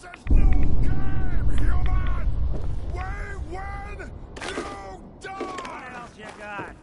is no game, human! We win, you die! What else you got?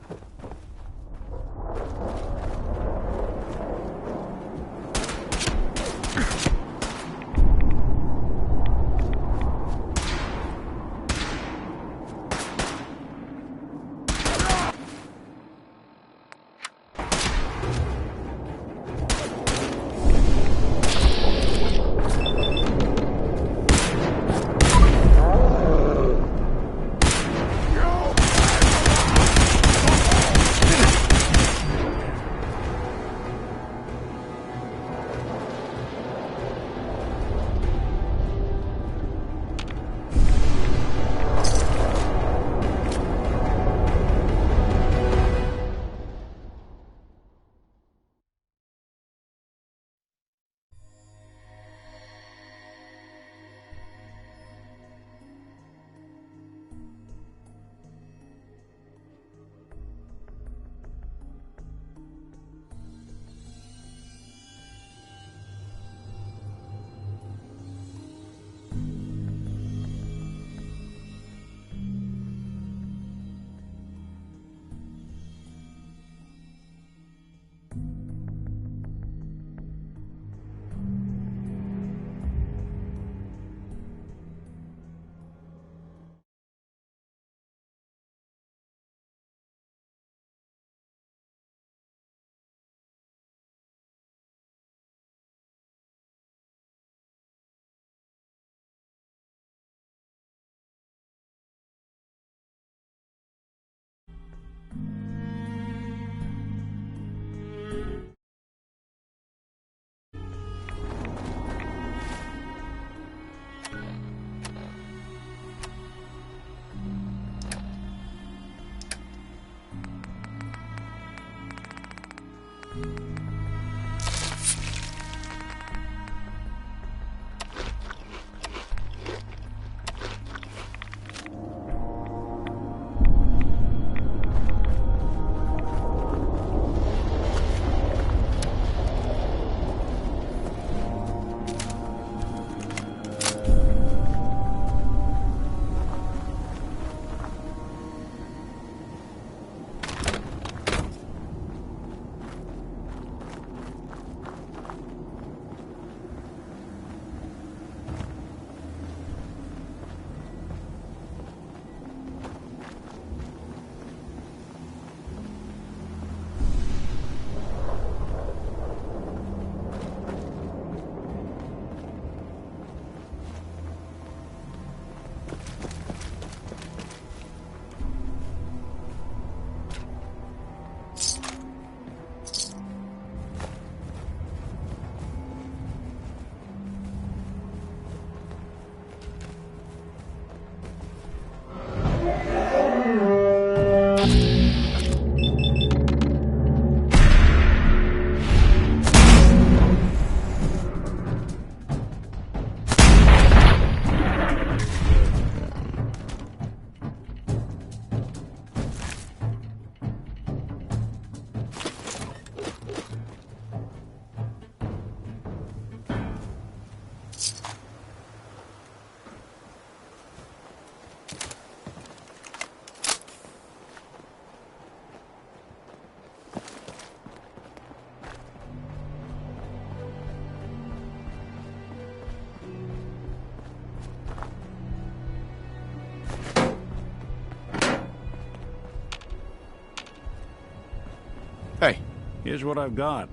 Hey, here's what I've got.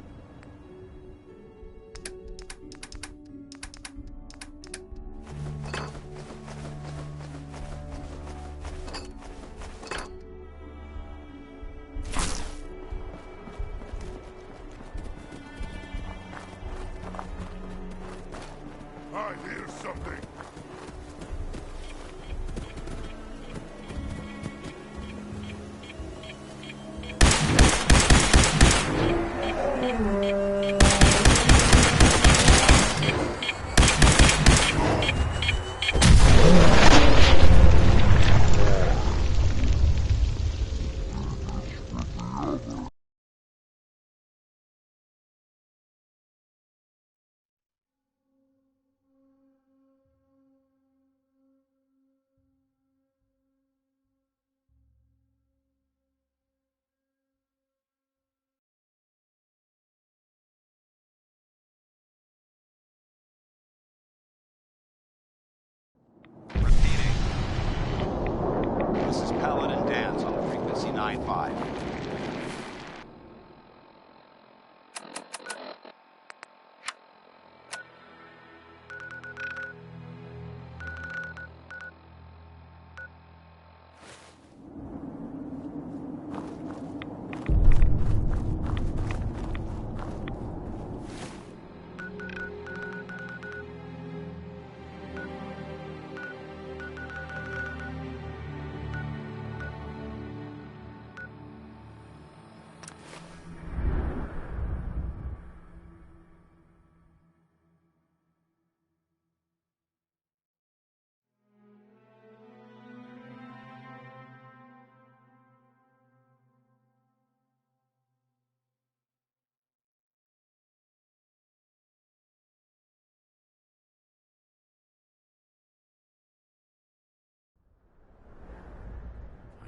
I hear something.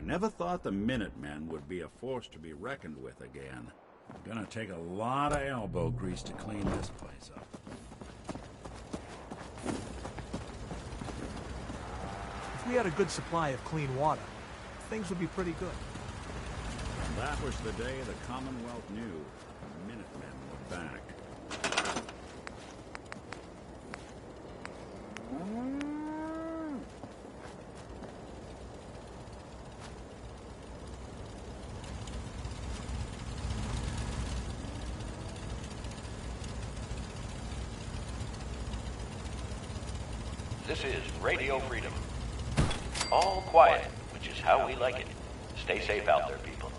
never thought the Minutemen would be a force to be reckoned with again. Gonna take a lot of elbow grease to clean this place up. If we had a good supply of clean water, things would be pretty good. And that was the day the Commonwealth knew the Minutemen were back. This is Radio Freedom. All quiet, which is how we like it. Stay safe out there, people.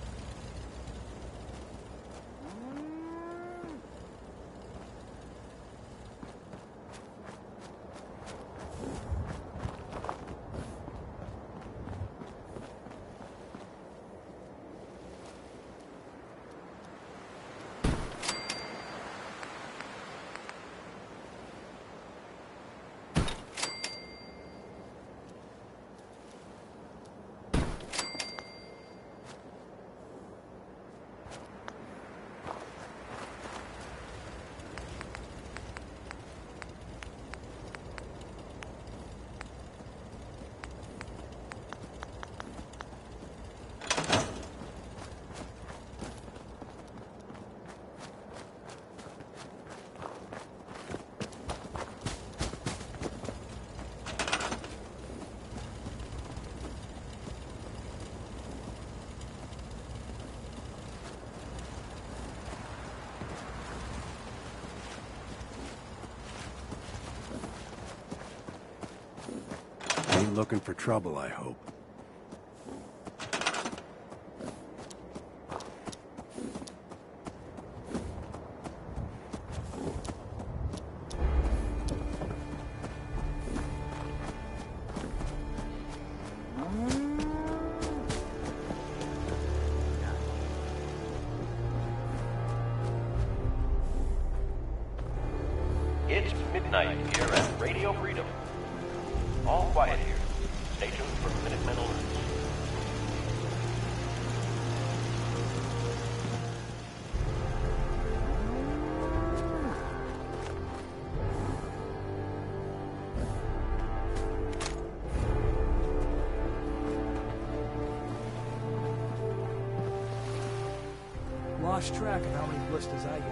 Ain't looking for trouble, I hope. It's midnight here at Radio Freedom. All quiet here. Stay tuned for Minutemen alerts. Lost track of how many blisters I get.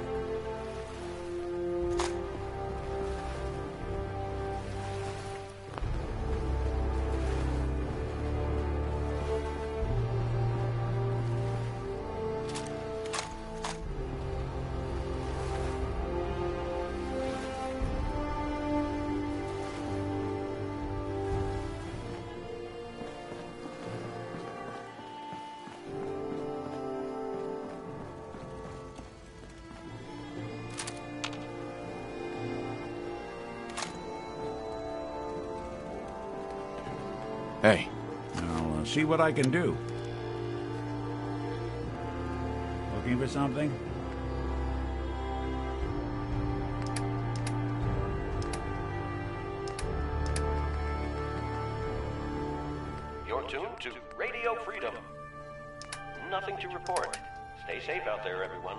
Hey, I'll see what I can do. Looking for something? You're tuned to Radio Freedom. Nothing to report. Stay safe out there, everyone.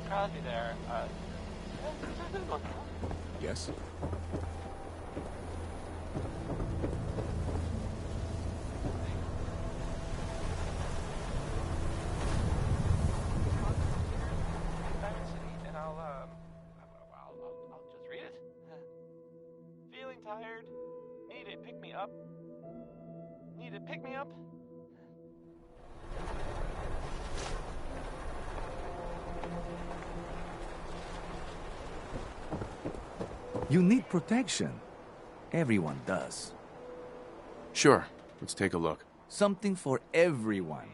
Crosby there, Yes? and I'll just read it. Feeling tired? Need a pick-me-up. up? Need to pick me up? You need protection. Everyone does. Sure. Let's take a look. Something for everyone.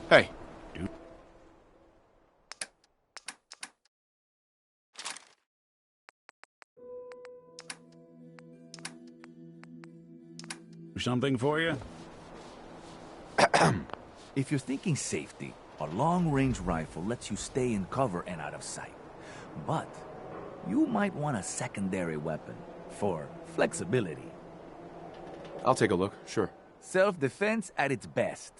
Hey, dude. Something for you? If you're thinking safety, a long-range rifle lets you stay in cover and out of sight. But you might want a secondary weapon for flexibility. I'll take a look, sure. Self-defense at its best.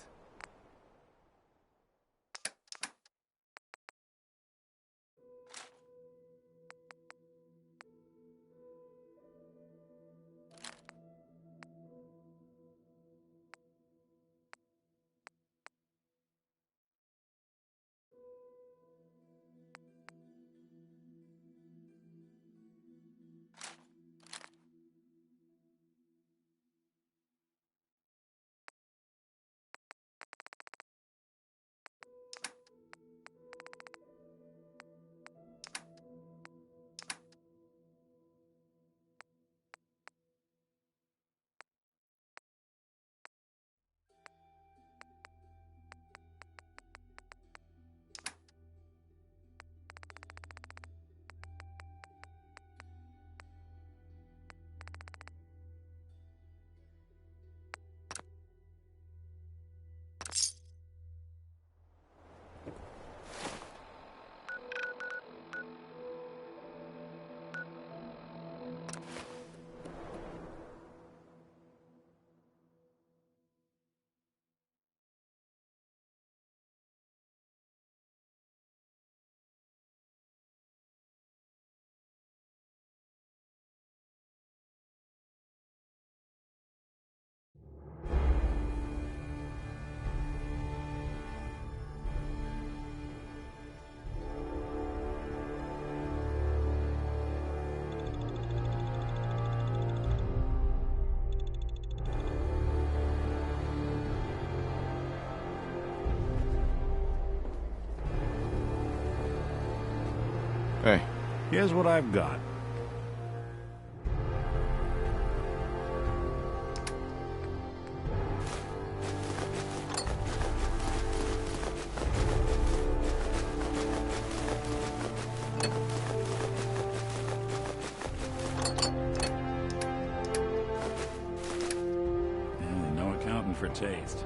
Hey, Here's what I've got. No accounting for taste.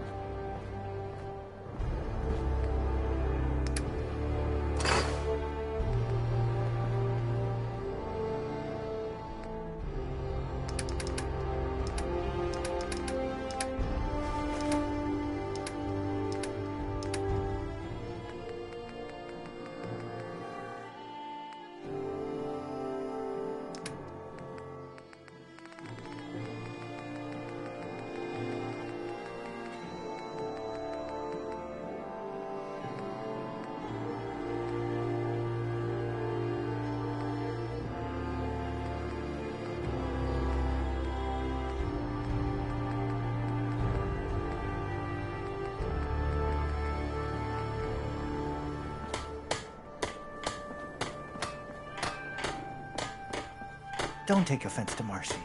Don't take offense to Marcy.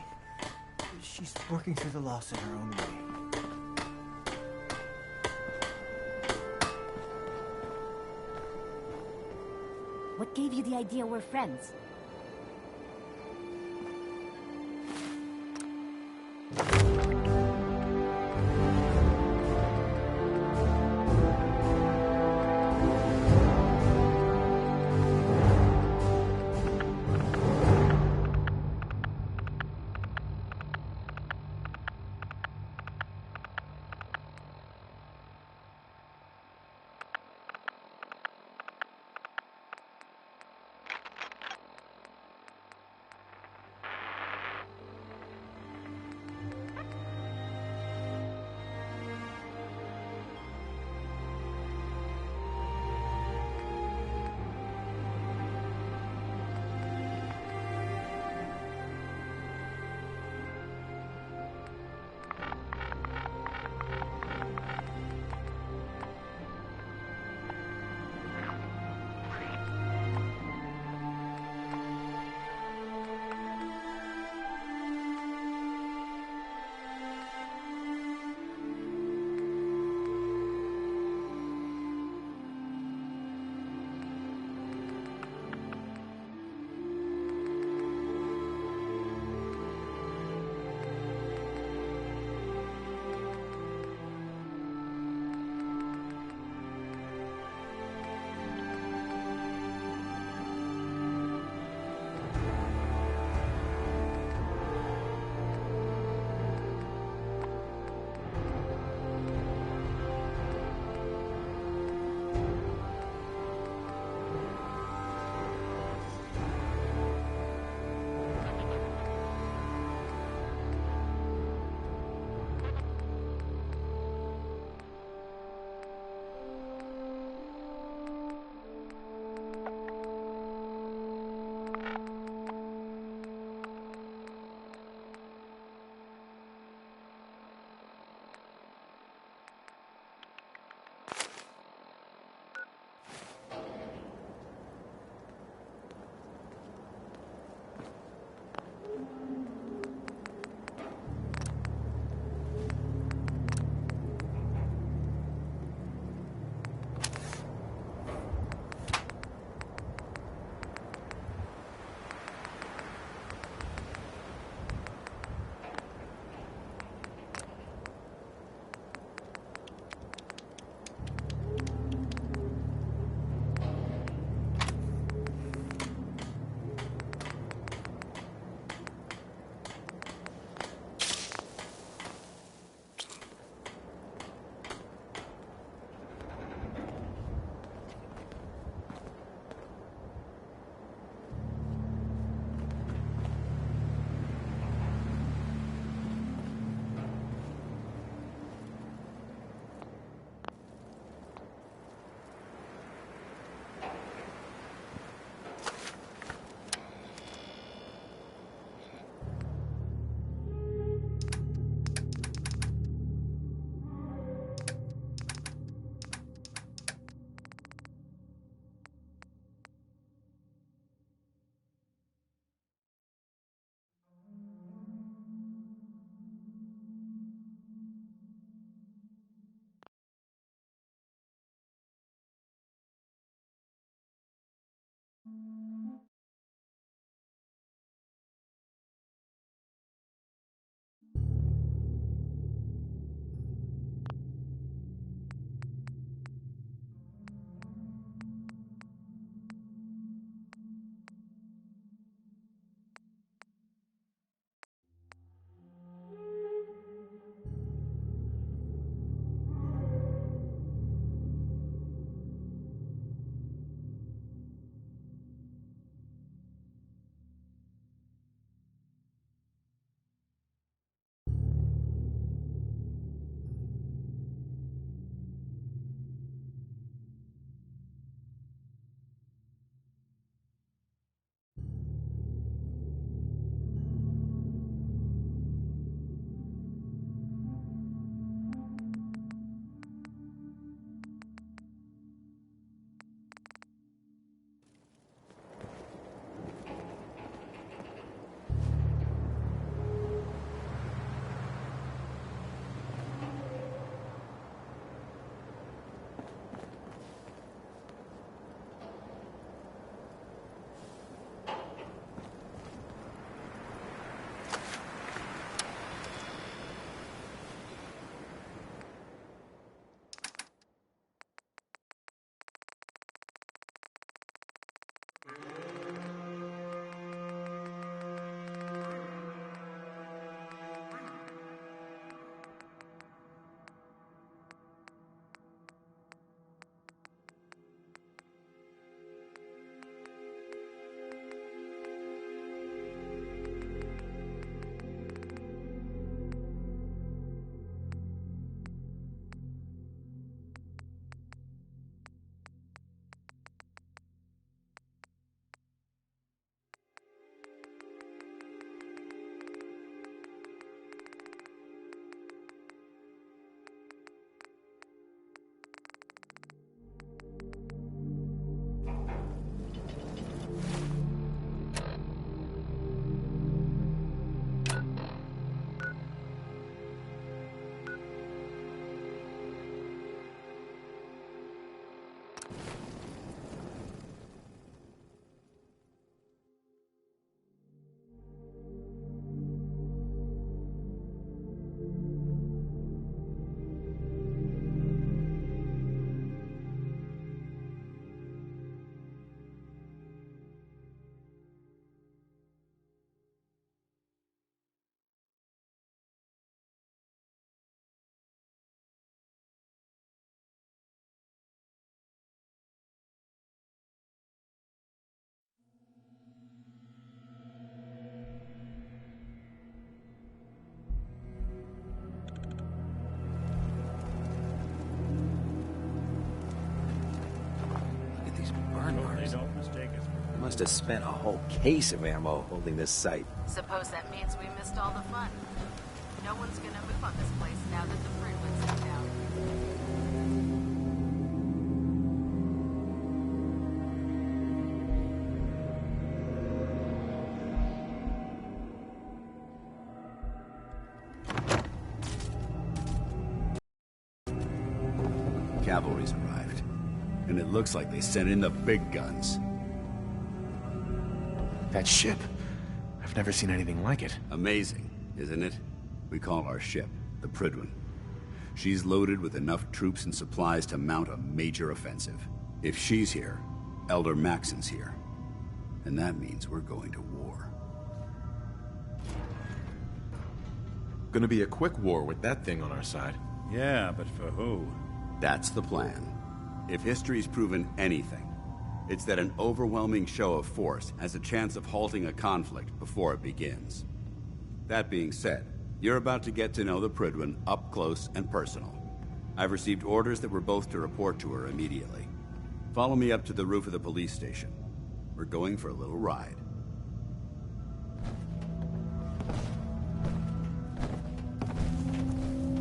She's working through the loss in her own way. What gave you the idea we're friends? must have spent a whole case of ammo holding this site. Suppose that means we missed all the fun. No one's gonna move on this place now that the Fridwins are down. Cavalry's arrived. And it looks like they sent in the big guns. That ship. I've never seen anything like it. Amazing, isn't it? We call our ship the Prydwen. She's loaded with enough troops and supplies to mount a major offensive. If she's here, Elder Maxon's here. And that means we're going to war. Gonna be a quick war with that thing on our side. Yeah, but for who? That's the plan. If history's proven anything, it's that an overwhelming show of force has a chance of halting a conflict before it begins. That being said, you're about to get to know the Prydwen up close and personal. I've received orders that we're both to report to her immediately. Follow me up to the roof of the police station. We're going for a little ride.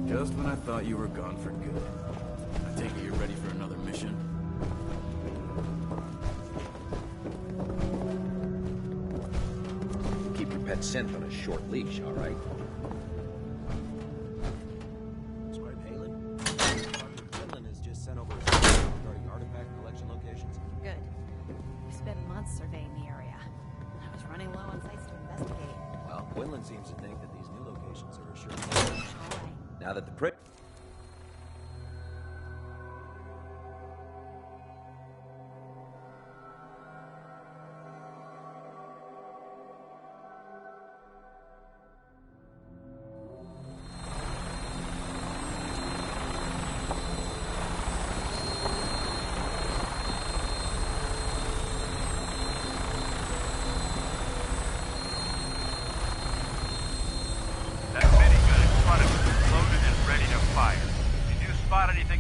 Just when I thought you were gone for good. I take it you're ready for another mission? Keep your pet synth on a short leash, all right? Scribe Halen? Quinlan has just sent over a statement regarding artifact collection locations. Good. We spent months surveying the area. I was running low on sites to investigate. Well, Quinlan seems to think that these new locations are a sure thing. All right. Now that the Pryd...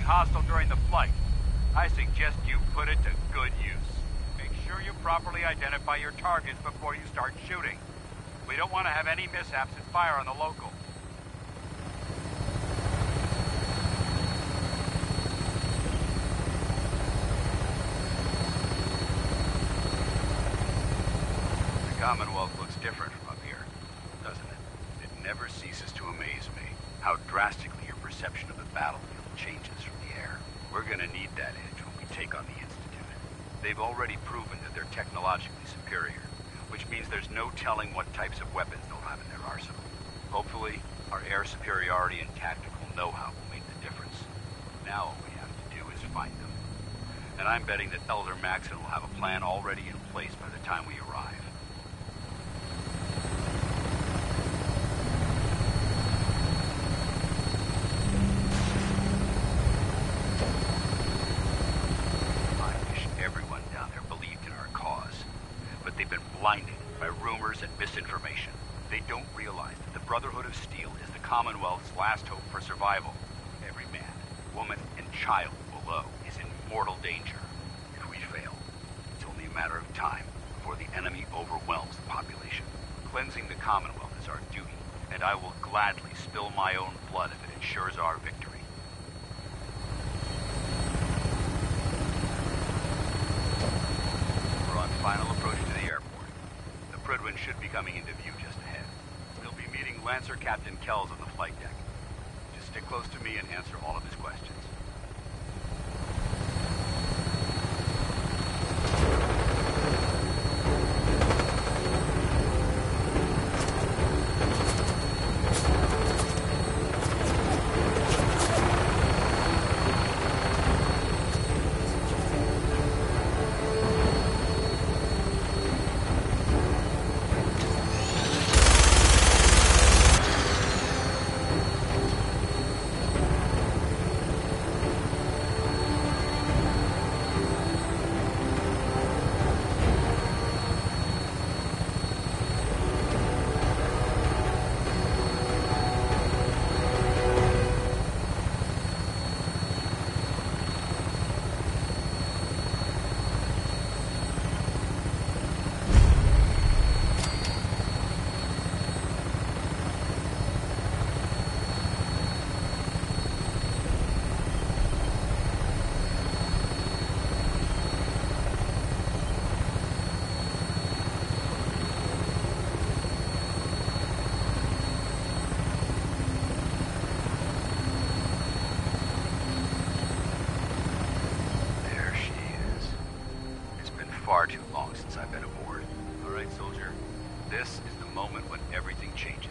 hostile during the flight. I suggest you put it to good use. Make sure you properly identify your targets before you start shooting. We don't want to have any mishaps and fire on the local. The Commonwealth looks different from up here, doesn't it? It never ceases to amaze me how drastically your perception of the battlefield changes from the air. We're gonna need that edge when we take on the Institute. They've already proven that they're technologically superior, which means there's no telling what types of weapons they'll have in their arsenal. Hopefully, our air superiority and tactical know-how will make the difference. Now all we have to do is find them. And I'm betting that Elder Maxon will have a plan already in place by the time we arrive. Blinded by rumors and misinformation. They don't realize that the Brotherhood of Steel is the Commonwealth's last hope for survival. Every man, woman, and child below is in mortal danger. If we fail, it's only a matter of time before the enemy overwhelms the population. Cleansing the Commonwealth is our duty, and I will gladly spill my own blood if it ensures our victory. We're on final approach to the airport. Prydwen should be coming into view just ahead. We'll be meeting Lancer Captain Kells on the flight deck. Just stick close to me and answer all of his questions. far too long since I've been aboard. All right, soldier. This is the moment when everything changes.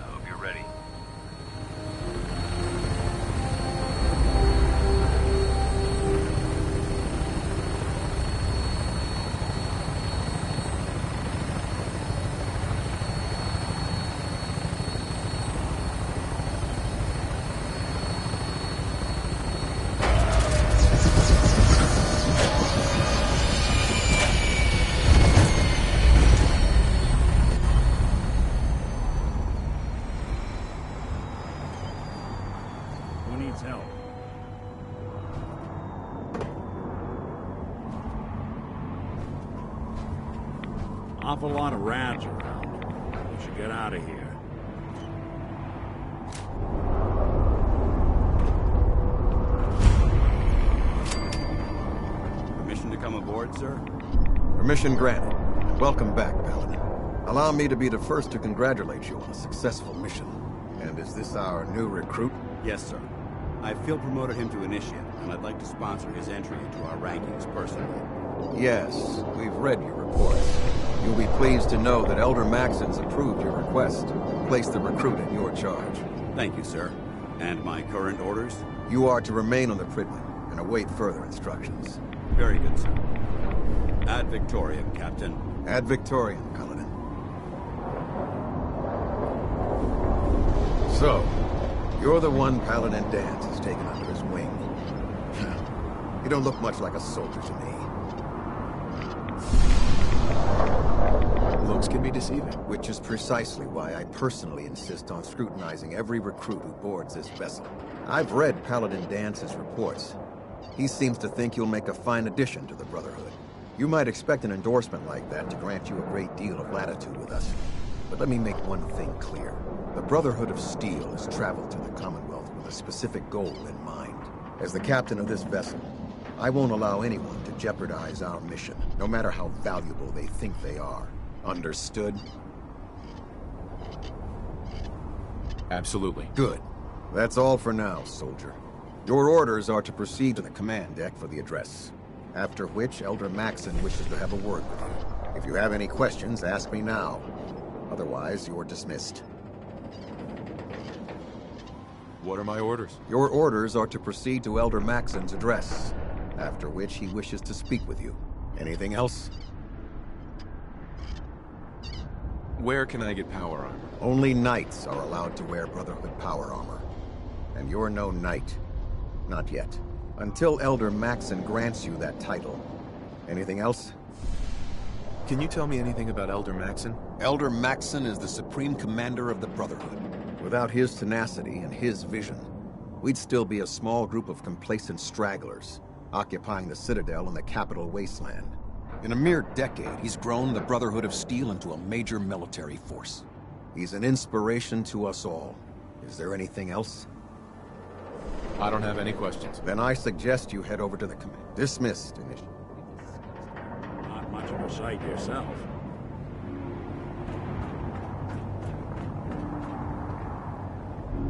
I hope you're ready. Help. Awful lot of rats around. We should get out of here. Permission to come aboard, sir? Permission granted. Welcome back, Paladin. Allow me to be the first to congratulate you on a successful mission. And is this our new recruit? Yes, sir. I feel promoted him to initiate, and I'd like to sponsor his entry into our rankings personally. Yes, we've read your reports. You'll be pleased to know that Elder Maxon's approved your request. Place the recruit in your charge. Thank you, sir. And my current orders? You are to remain on the Pridman and await further instructions. Very good, sir. Ad Victoriam, Captain. Ad Victoriam, Paladin. So, you're the one Paladin Danse has taken under his wing. You don't look much like a soldier to me. Looks can be deceiving. Which is precisely why I personally insist on scrutinizing every recruit who boards this vessel. I've read Paladin Dance's reports. He seems to think you'll make a fine addition to the Brotherhood. You might expect an endorsement like that to grant you a great deal of latitude with us. But let me make one thing clear. The Brotherhood of Steel has traveled to the Commonwealth with a specific goal in mind. As the captain of this vessel, I won't allow anyone to jeopardize our mission, no matter how valuable they think they are. Understood? Absolutely. Good. That's all for now, soldier. Your orders are to proceed to the command deck for the address. After which, Elder Maxon wishes to have a word with you. If you have any questions, ask me now. Otherwise, you're dismissed. What are my orders? Your orders are to proceed to Elder Maxon's address, after which he wishes to speak with you. Anything else? Where can I get power armor? Only knights are allowed to wear Brotherhood power armor. And you're no knight. Not yet. Until Elder Maxon grants you that title. Anything else? Can you tell me anything about Elder Maxon? Elder Maxon is the supreme commander of the Brotherhood. Without his tenacity and his vision, we'd still be a small group of complacent stragglers, occupying the Citadel and the capital wasteland. In a mere decade, he's grown the Brotherhood of Steel into a major military force. He's an inspiration to us all. Is there anything else? I don't have any questions. Then I suggest you head over to the command. Dismissed, Initiative. Not much of a sight yourself.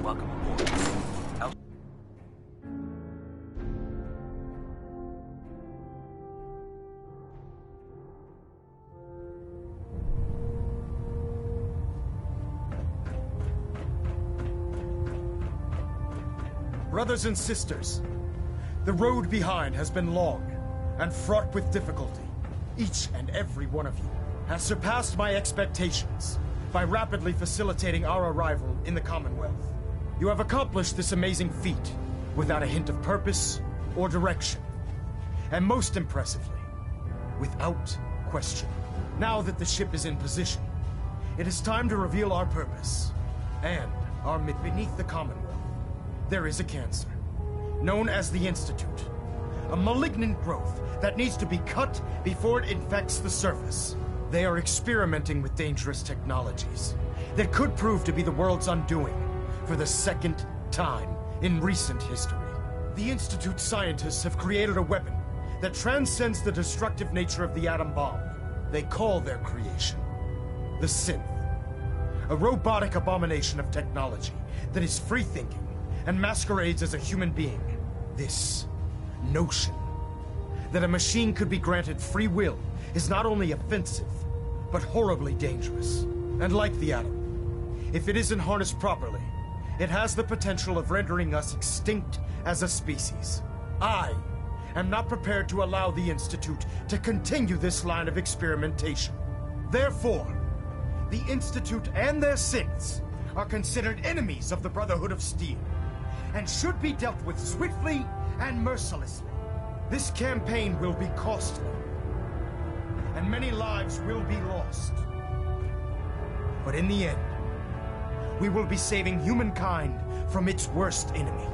Welcome aboard. Brothers and sisters, the road behind has been long and fraught with difficulty. Each and every one of you has surpassed my expectations by rapidly facilitating our arrival in the Commonwealth. You have accomplished this amazing feat without a hint of purpose or direction. And most impressively, without question. Now that the ship is in position, it is time to reveal our purpose and our mission. Beneath the Commonwealth, there is a cancer, known as the Institute. A malignant growth that needs to be cut before it infects the surface. They are experimenting with dangerous technologies that could prove to be the world's undoing for the second time in recent history. The Institute scientists have created a weapon that transcends the destructive nature of the atom bomb. They call their creation the Synth. A robotic abomination of technology that is free-thinking and masquerades as a human being. This notion that a machine could be granted free will is not only offensive, but horribly dangerous. And like the atom, if it isn't harnessed properly, it has the potential of rendering us extinct as a species. I am not prepared to allow the Institute to continue this line of experimentation. Therefore, the Institute and their synths are considered enemies of the Brotherhood of Steel, and should be dealt with swiftly and mercilessly. This campaign will be costly, and many lives will be lost. But in the end, we will be saving humankind from its worst enemy.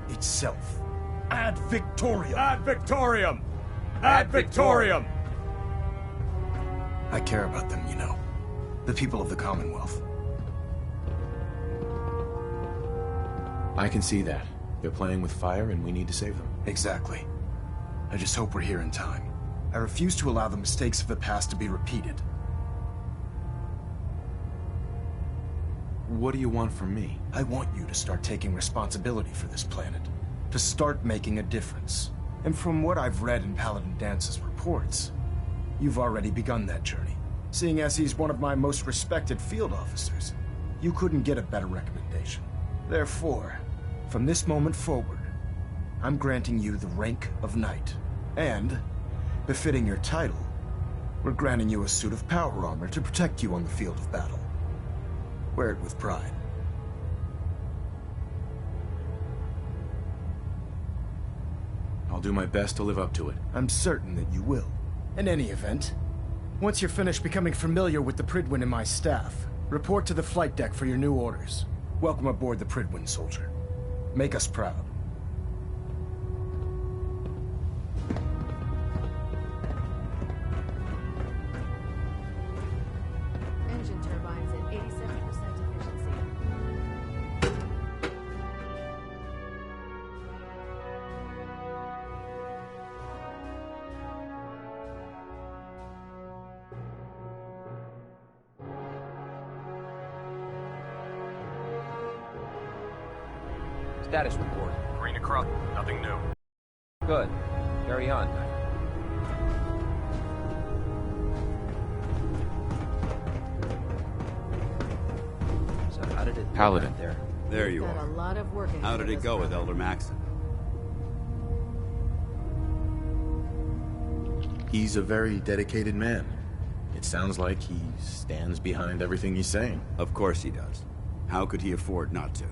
Itself. Ad Victoriam! Ad Victoriam! Ad Victoriam! I care about them, you know. The people of the Commonwealth. I can see that. They're playing with fire and we need to save them. Exactly. I just hope we're here in time. I refuse to allow the mistakes of the past to be repeated. What do you want from me? I want you to start taking responsibility for this planet. To start making a difference. And from what I've read in Paladin Dance's reports, you've already begun that journey. Seeing as he's one of my most respected field officers, you couldn't get a better recommendation. Therefore, from this moment forward, I'm granting you the rank of Knight. And, befitting your title, we're granting you a suit of power armor to protect you on the field of battle. Wear it with pride. I'll do my best to live up to it. I'm certain that you will. In any event, once you're finished becoming familiar with the Prydwen and my staff, report to the flight deck for your new orders. Welcome aboard the Prydwen, soldier. Make us proud. Engine turbines at 87% efficiency. Status report. Green across. Nothing new. Good. Carry on. So how did it Paladin. there? There you Got are. a lot of work ahead How did of it us, go with brother. Elder Maxon? He's a very dedicated man. It sounds like he stands behind everything he's saying. Of course he does. How could he afford not to?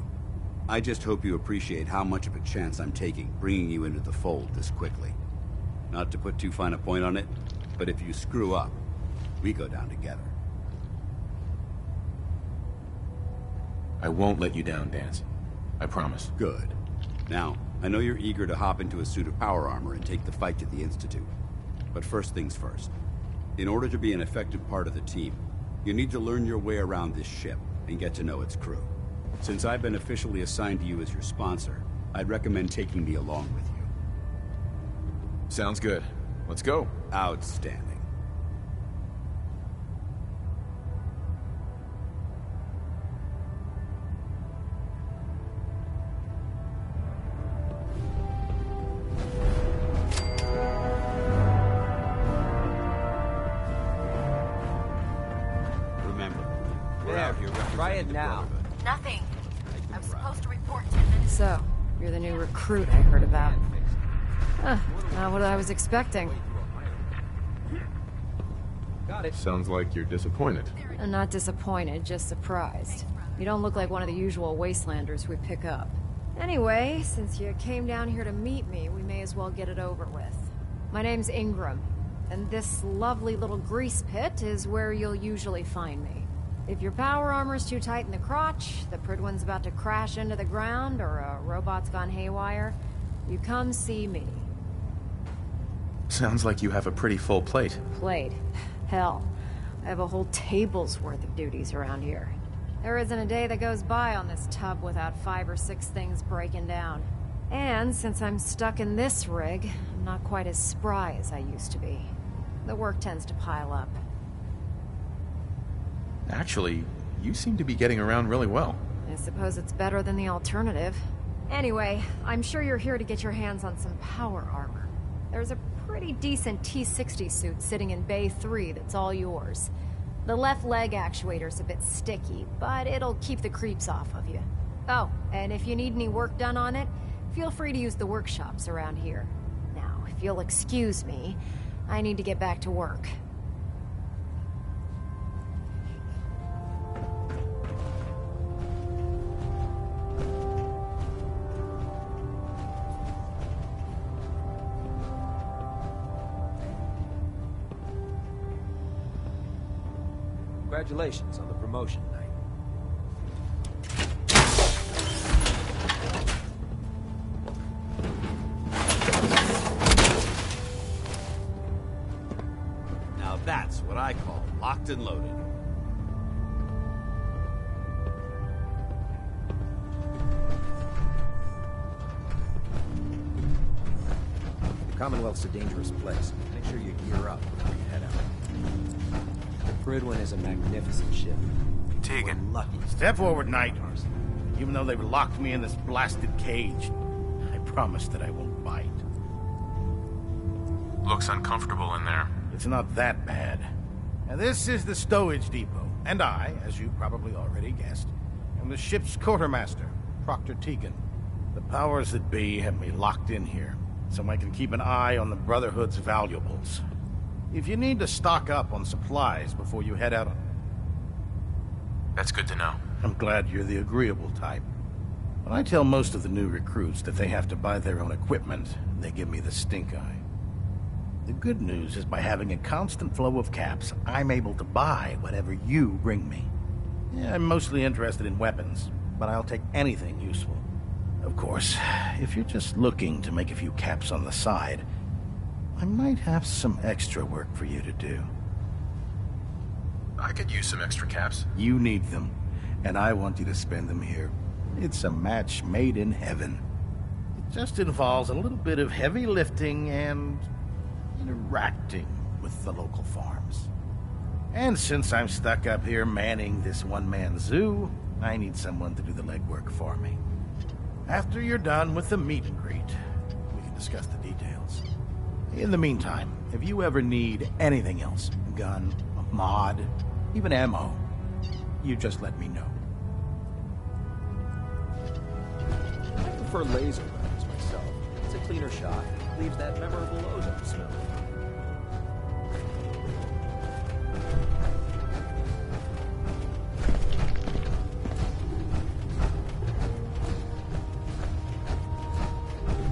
I just hope you appreciate how much of a chance I'm taking bringing you into the fold this quickly. Not to put too fine a point on it, but if you screw up, we go down together. I won't let you down, Dance. I promise. Good. Now, I know you're eager to hop into a suit of power armor and take the fight to the Institute. But first things first. In order to be an effective part of the team, you need to learn your way around this ship and get to know its crew. Since I've been officially assigned to you as your sponsor, I'd recommend taking me along with you. Sounds good. Let's go. Outstanding. Remember, we're out here representing Try it the now. Brotherhood. Nothing. Make them I'm proud. supposed to report 10 minutes. So, you're the new recruit I heard about. Not what I was expecting. Got it. Sounds like you're disappointed. I'm not disappointed, just surprised. You don't look like one of the usual wastelanders we pick up. Anyway, since you came down here to meet me, we may as well get it over with. My name's Ingram, and this lovely little grease pit is where you'll usually find me. If your power armor's too tight in the crotch, the Prydwen's about to crash into the ground, or a robot's gone haywire, you come see me. Sounds like you have a pretty full plate. Plate. Hell, I have a whole table's worth of duties around here. There isn't a day that goes by on this tub without 5 or 6 things breaking down. And since I'm stuck in this rig, I'm not quite as spry as I used to be. The work tends to pile up. Actually, you seem to be getting around really well. I suppose it's better than the alternative. Anyway, I'm sure you're here to get your hands on some power armor. There's a pretty decent T-60 suit sitting in Bay 3 that's all yours. The left leg actuator's a bit sticky, but it'll keep the creeps off of you. Oh, and if you need any work done on it, feel free to use the workshops around here. Now, if you'll excuse me, I need to get back to work. Congratulations on the promotion, Knight. Now that's what I call locked and loaded. The Commonwealth's a dangerous place. Make sure you gear up before you head out. The Prydwen is a magnificent ship. Tegan. Lucky. Step forward, Knight. Even though they've locked me in this blasted cage, I promise that I won't bite. Looks uncomfortable in there. It's not that bad. Now, this is the stowage depot, and I, as you probably already guessed, am the ship's quartermaster, Proctor Tegan. The powers that be have me locked in here, so I can keep an eye on the Brotherhood's valuables. If you need to stock up on supplies before you head out on... That's good to know. I'm glad you're the agreeable type. When I tell most of the new recruits that they have to buy their own equipment, they give me the stink eye. The good news is by having a constant flow of caps, I'm able to buy whatever you bring me. Yeah, I'm mostly interested in weapons, but I'll take anything useful. Of course, if you're just looking to make a few caps on the side, I might have some extra work for you to do. I could use some extra caps. You need them, and I want you to spend them here. It's a match made in heaven. It just involves a little bit of heavy lifting and interacting with the local farms. And since I'm stuck up here manning this one-man zoo, I need someone to do the legwork for me. After you're done with the meet and greet, we can discuss the details. In the meantime, if you ever need anything else, a gun, a mod, even ammo, you just let me know. I prefer laser rounds myself. It's a cleaner shot, leaves that memorable ozone smell.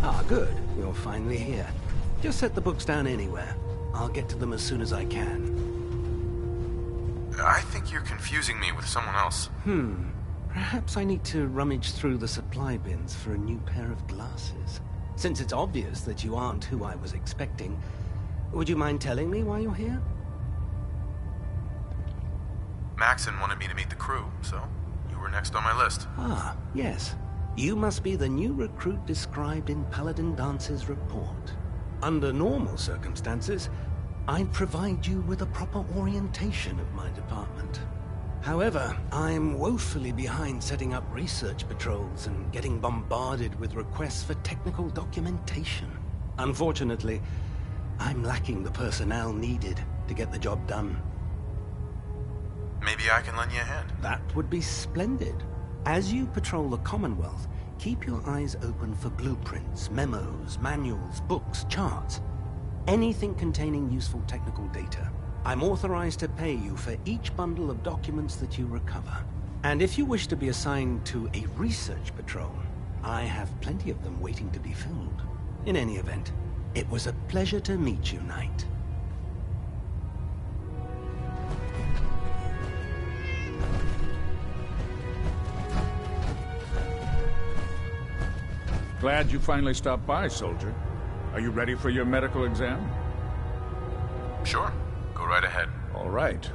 Ah, good. You're finally here. Just set the books down anywhere. I'll get to them as soon as I can. I think you're confusing me with someone else. Perhaps I need to rummage through the supply bins for a new pair of glasses. Since it's obvious that you aren't who I was expecting, would you mind telling me why you're here? Maxon wanted me to meet the crew, so you were next on my list. Ah, yes. You must be the new recruit described in Paladin Dance's report. Under normal circumstances, I'd provide you with a proper orientation of my department. However, I'm woefully behind setting up research patrols and getting bombarded with requests for technical documentation. Unfortunately, I'm lacking the personnel needed to get the job done. Maybe I can lend you a hand. That would be splendid. As you patrol the Commonwealth, keep your eyes open for blueprints, memos, manuals, books, charts. Anything containing useful technical data. I'm authorized to pay you for each bundle of documents that you recover. And if you wish to be assigned to a research patrol, I have plenty of them waiting to be filled. In any event, it was a pleasure to meet you, Knight. Glad you finally stopped by, soldier. Are you ready for your medical exam? Sure. Go right ahead. All right.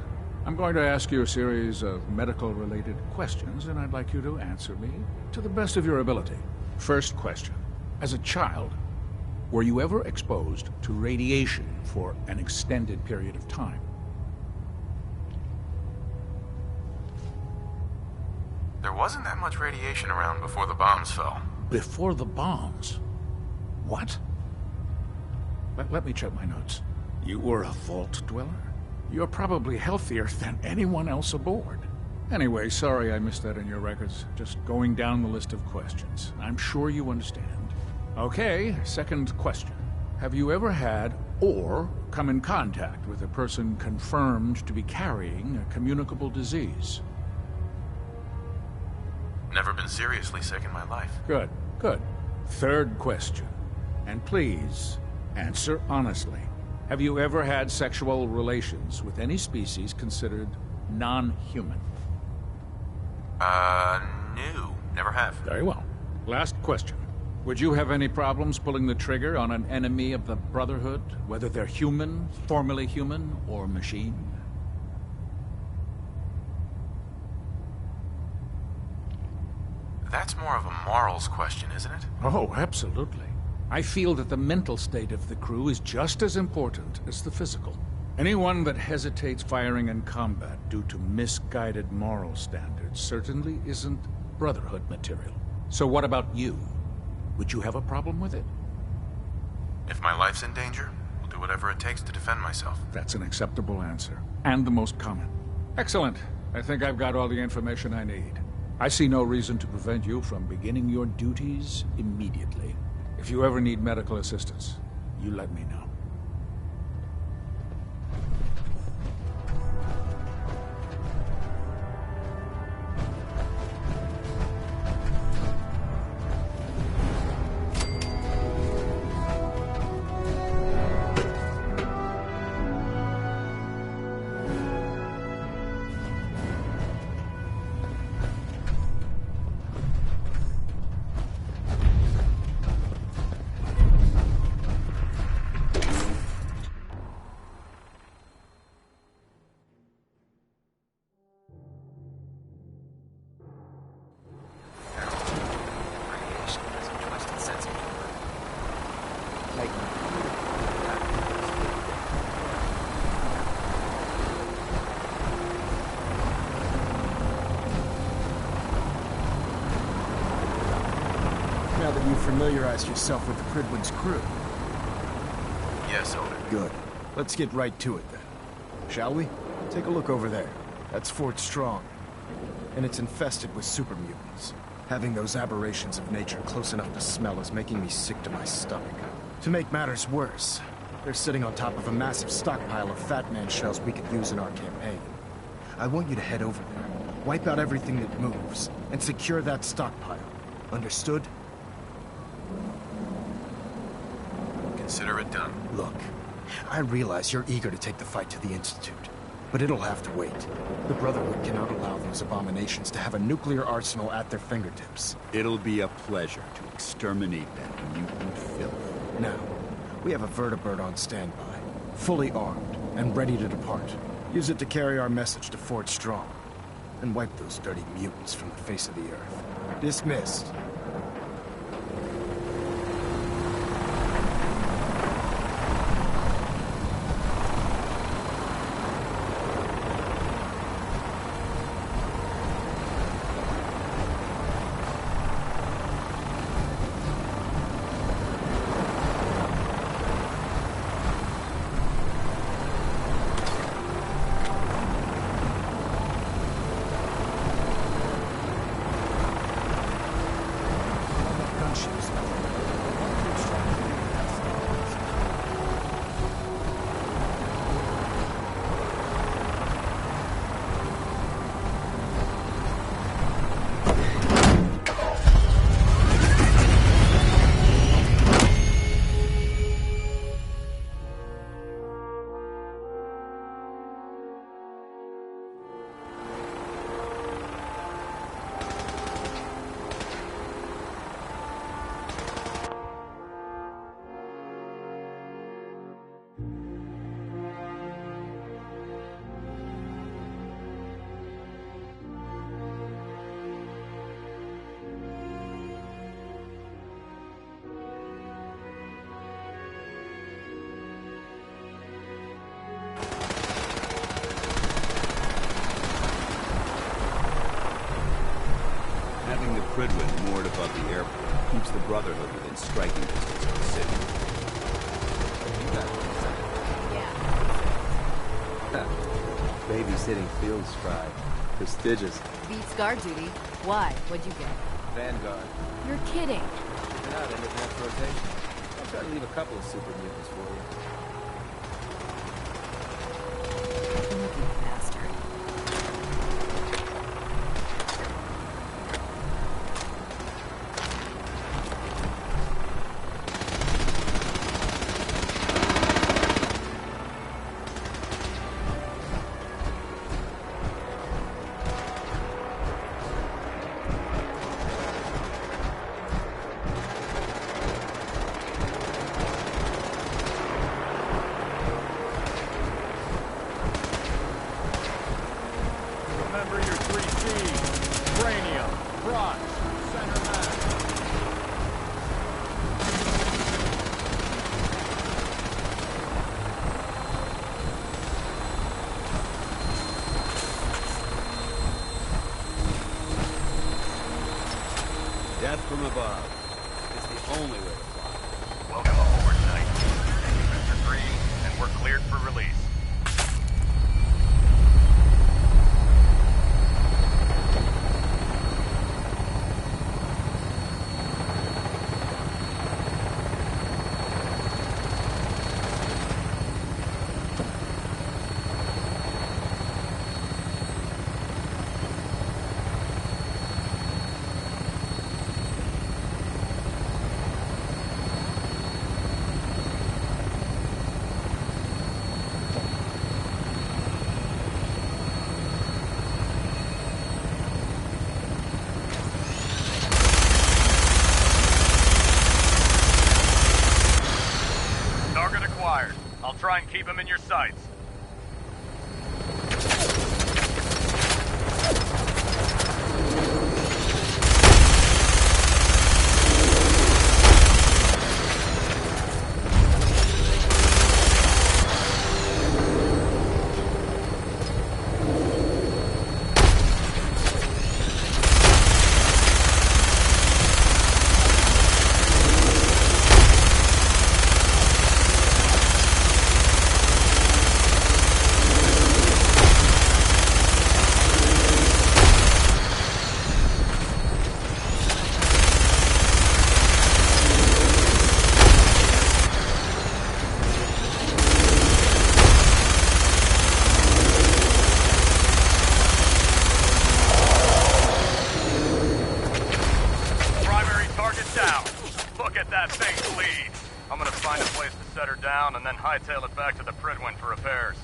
I'm going to ask you a series of medical-related questions, and I'd like you to answer me to the best of your ability. First question. As a child, were you ever exposed to radiation for an extended period of time? There wasn't that much radiation around before the bombs fell. before the bombs. What? Let me check my notes. You were a vault dweller? You're probably healthier than anyone else aboard. Anyway, sorry I missed that in your records. Just going down the list of questions. I'm sure you understand. Okay, second question. Have you ever had or come in contact with a person confirmed to be carrying a communicable disease? Never been seriously sick in my life. Good, good. Third question. And please, answer honestly. Have you ever had sexual relations with any species considered non-human? No. Never have. Very well. Last question. Would you have any problems pulling the trigger on an enemy of the Brotherhood, whether they're human, formerly human, or machine? That's more of a morals question, isn't it? Oh, absolutely. I feel that the mental state of the crew is just as important as the physical. Anyone that hesitates firing in combat due to misguided moral standards certainly isn't Brotherhood material. So what about you? Would you have a problem with it? If my life's in danger, I'll do whatever it takes to defend myself. That's an acceptable answer, and the most common. Excellent. I think I've got all the information I need. I see no reason to prevent you from beginning your duties immediately. If you ever need medical assistance, you let me know. Now that you've familiarized yourself with the Prydwen's crew. Yes, Elder. Good. Let's get right to it then. Shall we? Take a look over there. That's Fort Strong. And it's infested with super mutants. Having those aberrations of nature close enough to smell is making me sick to my stomach. To make matters worse, they're sitting on top of a massive stockpile of Fat Man shells we could use in our campaign. I want you to head over there, wipe out everything that moves, and secure that stockpile. Understood? Consider it done. Look, I realize you're eager to take the fight to the Institute, but it'll have to wait. The Brotherhood cannot allow those abominations to have a nuclear arsenal at their fingertips. It'll be a pleasure to exterminate that mutant filth. Now, we have a Vertibird on standby, fully armed and ready to depart. Use it to carry our message to Fort Strong, and wipe those dirty mutants from the face of the earth. Dismissed. keeps the Brotherhood within striking distance of the city. You got what I'm saying. Babysitting field scribe. Prestigious. Beats guard duty. Why? What'd you get? Vanguard. You're kidding. Been out end of next rotation. I'll try to leave a couple of super mutants for you. Lucky bastard. Remember your 3 C's. Cranium, crotch, center mass. Death from above is the only way to fly. Welcome aboard, Knight. Engine Mr. 3, and we're cleared for release. Target acquired. I'll try and keep him in your sights. That thing bleed. I'm gonna find a place to set her down and then hightail it back to the Pridwin for repairs.